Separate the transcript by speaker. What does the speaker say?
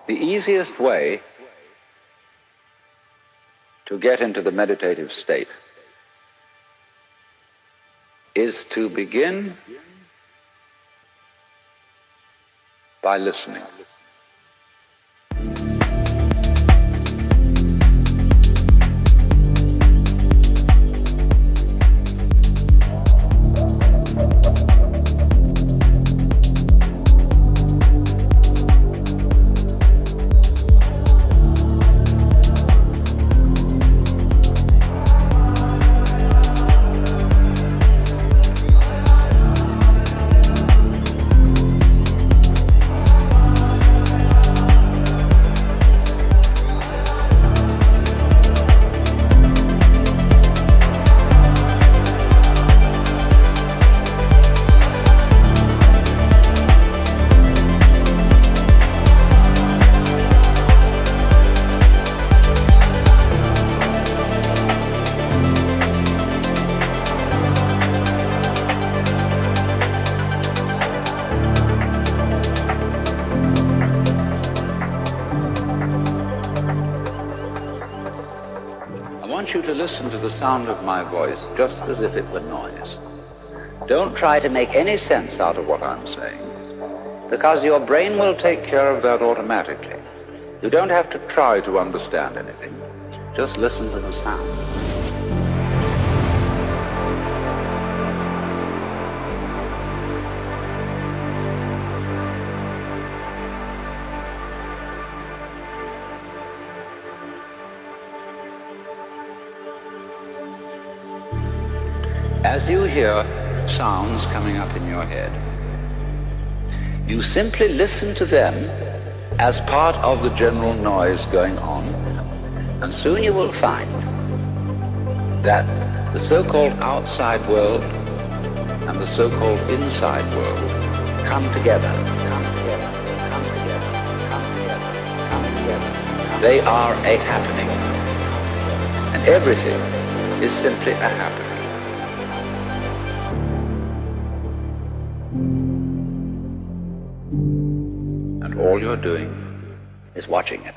Speaker 1: The easiest way to get into the meditative state is to begin by listening. I want you to listen to the sound of my voice just as if it were noise. Don't try to make any sense out of what I'm saying, because your brain will take care of that automatically. You don't have to try to understand anything. Just listen to the sound. As you hear sounds coming up in your head, you simply listen to them as part of the general noise going on, and soon you will find that the so-called outside world and the so-called inside world come together, come together, come together, come together, come together. They are a happening, and everything is simply a happening. And all you're doing is watching it.